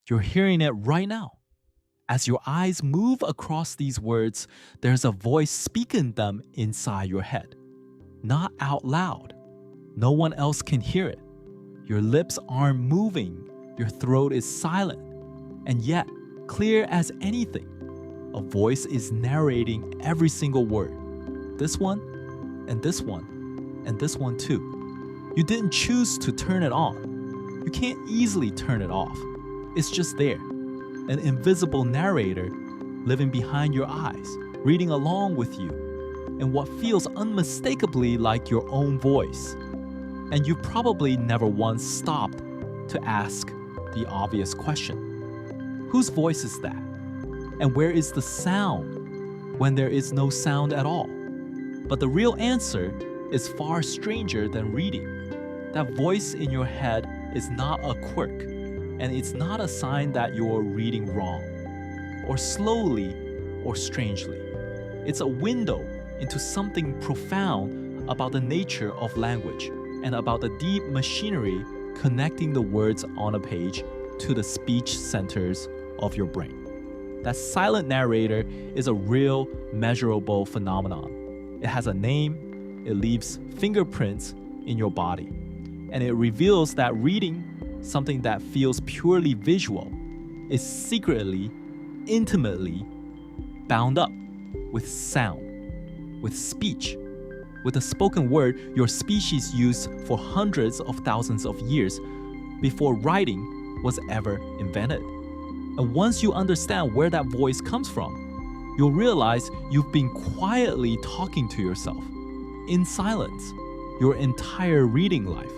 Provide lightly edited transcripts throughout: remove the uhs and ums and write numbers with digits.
You're hearing it right now. As your eyes move across these words, there's a voice speaking them inside your head. Not out loud. No one else can hear it. Your lips aren't moving. Your throat is silent. And yet, clear as anything, a voice is narrating every single word. This one, and this one, and this one too. You didn't choose to turn it on. You can't easily turn it off. It's just there. An invisible narrator living behind your eyes, reading along with you, in what feels unmistakably like your own voice. And you probably never once stopped to ask the obvious question. Whose voice is that? And where is the sound when there is no sound at all? But the real answer is far stranger than reading. That voice in your head is not a quirk, and it's not a sign that you're reading wrong, or slowly, or strangely. It's a window into something profound about the nature of language and about the deep machinery connecting the words on a page to the speech centers of your brain. That silent narrator is a real, measurable phenomenon. It has a name, it leaves fingerprints in your body, and it reveals that reading, something that feels purely visual, is secretly, intimately bound up with sound, with speech, with the spoken word your species used for hundreds of thousands of years before writing was ever invented. And once you understand where that voice comes from, you'll realize you've been quietly talking to yourself, in silence, your entire reading life.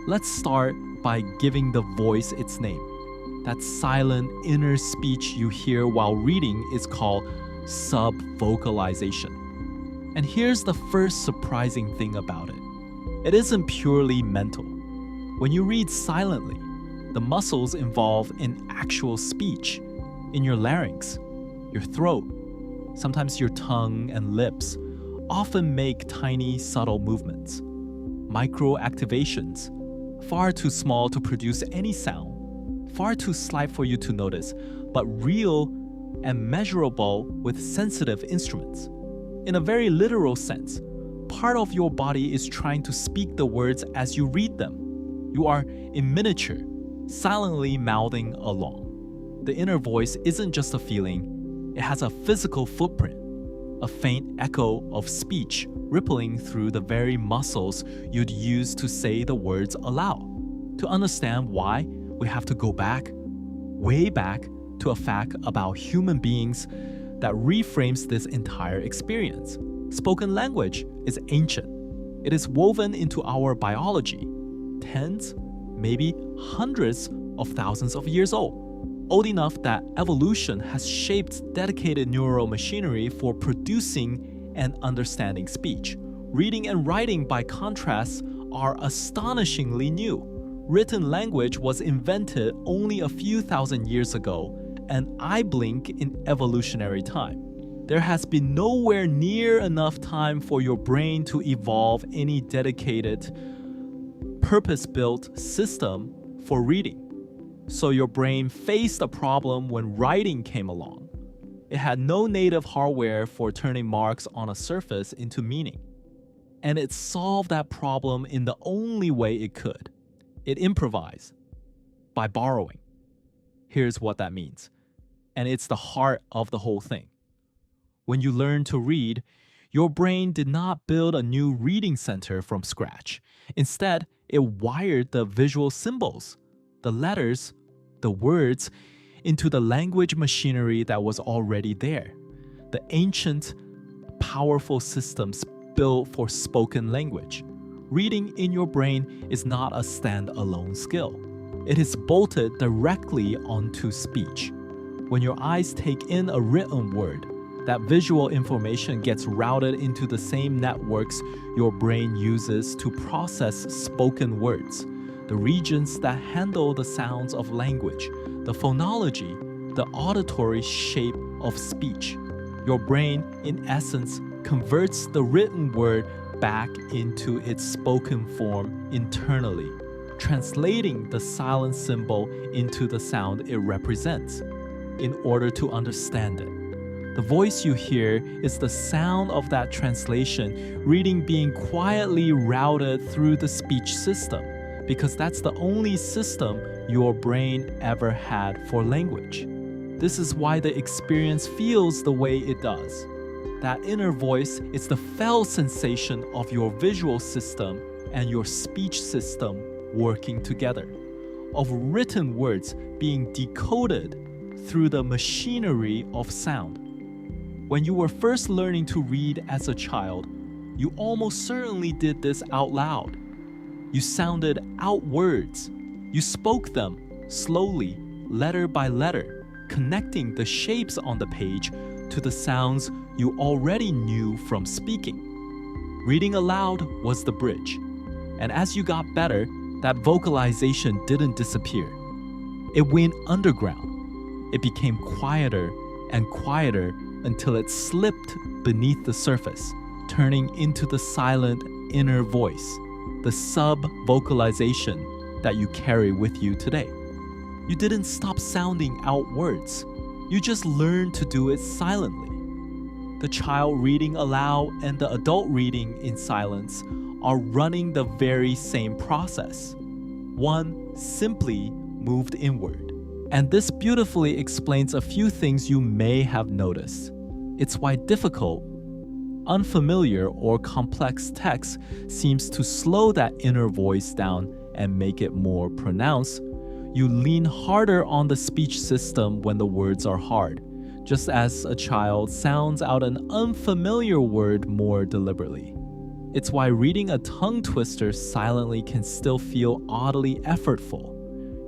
Let's start by giving the voice its name. That silent inner speech you hear while reading is called subvocalization. And here's the first surprising thing about it. It isn't purely mental. When you read silently, the muscles involved in actual speech, in your larynx, your throat, sometimes your tongue and lips, often make tiny, subtle movements. Micro-activations, far too small to produce any sound, far too slight for you to notice, but real and measurable with sensitive instruments. In a very literal sense, part of your body is trying to speak the words as you read them. You are in miniature, silently mouthing along. The inner voice isn't just a feeling, it has a physical footprint, a faint echo of speech rippling through the very muscles you'd use to say the words aloud. To understand why, we have to go back, way back, to a fact about human beings that reframes this entire experience. Spoken language is ancient. It is woven into our biology, tens, maybe hundreds of thousands of years old enough that evolution has shaped dedicated neural machinery for producing and understanding speech. Reading and writing, by contrast, are astonishingly new. Written language was invented only a few thousand years ago, an eye blink in evolutionary time. There has been nowhere near enough time for your brain to evolve any dedicated, purpose-built system for reading. So your brain faced a problem when writing came along. It had no native hardware for turning marks on a surface into meaning. And it solved that problem in the only way it could. It improvised by borrowing. Here's what that means. And it's the heart of the whole thing. When you learn to read, your brain did not build a new reading center from scratch. Instead, it wired the visual symbols, the letters, the words, into the language machinery that was already there. The ancient, powerful systems built for spoken language. Reading in your brain is not a standalone skill. It is bolted directly onto speech. When your eyes take in a written word, that visual information gets routed into the same networks your brain uses to process spoken words, the regions that handle the sounds of language, the phonology, the auditory shape of speech. Your brain, in essence, converts the written word back into its spoken form internally. translating the silent symbol into the sound it represents in order to understand it. The voice you hear is the sound of that translation, reading being quietly routed through the speech system, because that's the only system your brain ever had for language. This is why the experience feels the way it does. That inner voice is the felt sensation of your visual system and your speech system working together, of written words being decoded through the machinery of sound. When you were first learning to read as a child, you almost certainly did this out loud. You sounded out words. You spoke them slowly, letter by letter, connecting the shapes on the page to the sounds you already knew from speaking. Reading aloud was the bridge. And as you got better, that vocalization didn't disappear. It went underground. It became quieter and quieter until it slipped beneath the surface, turning into the silent inner voice, the sub-vocalization that you carry with you today. You didn't stop sounding out words. You just learned to do it silently. The child reading aloud and the adult reading in silence are running the very same process. One simply moved inward. And this beautifully explains a few things you may have noticed. It's why difficult, unfamiliar, or complex text seems to slow that inner voice down and make it more pronounced. You lean harder on the speech system when the words are hard, just as a child sounds out an unfamiliar word more deliberately. It's why reading a tongue twister silently can still feel oddly effortful.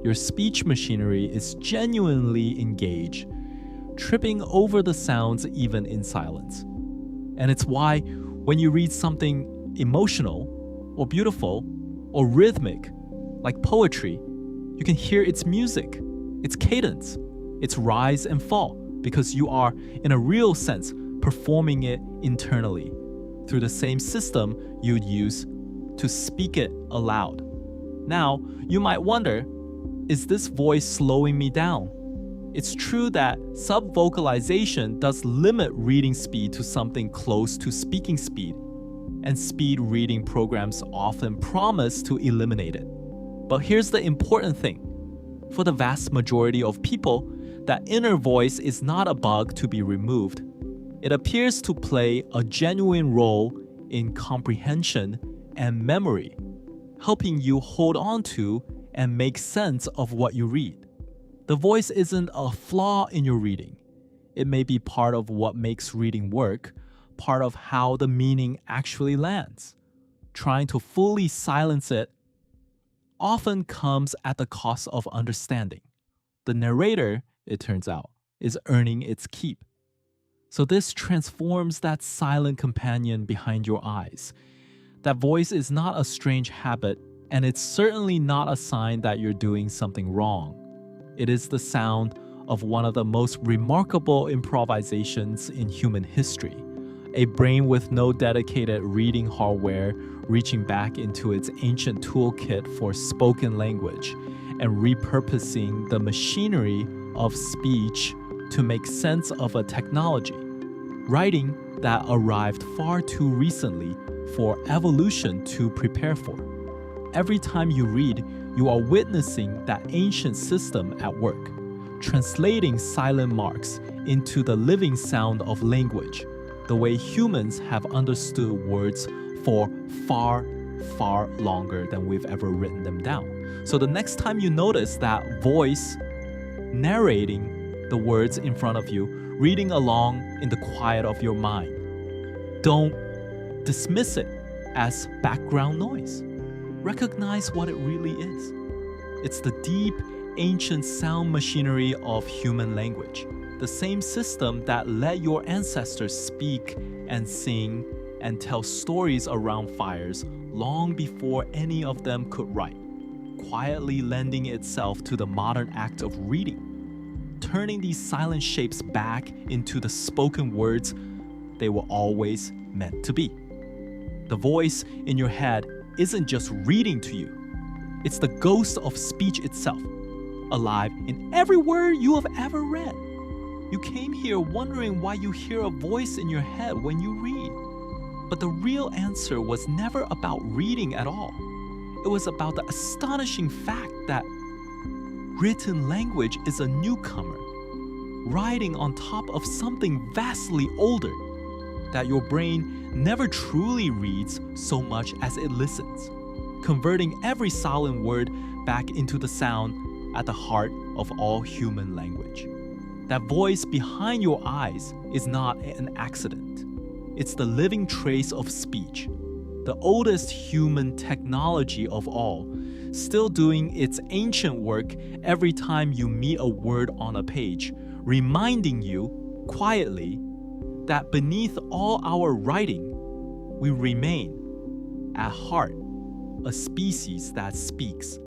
Your speech machinery is genuinely engaged, tripping over the sounds even in silence. And it's why when you read something emotional or beautiful or rhythmic, like poetry, you can hear its music, its cadence, its rise and fall, because you are, in a real sense, performing it internally through the same system you'd use to speak it aloud. Now, you might wonder, is this voice slowing me down? It's true that sub-vocalization does limit reading speed to something close to speaking speed, and speed reading programs often promise to eliminate it. But here's the important thing. For the vast majority of people, that inner voice is not a bug to be removed. It appears to play a genuine role in comprehension and memory, helping you hold on to and make sense of what you read. The voice isn't a flaw in your reading. It may be part of what makes reading work, part of how the meaning actually lands. Trying to fully silence it often comes at the cost of understanding. The narrator, it turns out, is earning its keep. So this transforms that silent companion behind your eyes. That voice is not a strange habit, and it's certainly not a sign that you're doing something wrong. It is the sound of one of the most remarkable improvisations in human history. A brain with no dedicated reading hardware reaching back into its ancient toolkit for spoken language and repurposing the machinery of speech to make sense of a technology. Writing that arrived far too recently for evolution to prepare for. Every time you read, you are witnessing that ancient system at work, translating silent marks into the living sound of language, the way humans have understood words for far, far longer than we've ever written them down. So the next time you notice that voice narrating the words in front of you, reading along in the quiet of your mind, don't dismiss it as background noise. Recognize what it really is. It's the deep, ancient sound machinery of human language, the same system that let your ancestors speak and sing and tell stories around fires long before any of them could write, quietly lending itself to the modern act of reading, turning these silent shapes back into the spoken words they were always meant to be. The voice in your head isn't just reading to you, It's the ghost of speech itself, alive in every word you have ever read. You came here wondering why you hear a voice in your head when you read. But the real answer was never about reading at all. It was about the astonishing fact that written language is a newcomer, riding on top of something vastly older, that your brain never truly reads so much as it listens, converting every silent word back into the sound at the heart of all human language. That voice behind your eyes is not an accident. It's the living trace of speech, the oldest human technology of all, still doing its ancient work every time you meet a word on a page, reminding you, quietly, that beneath all our writing, we remain, at heart, a species that speaks.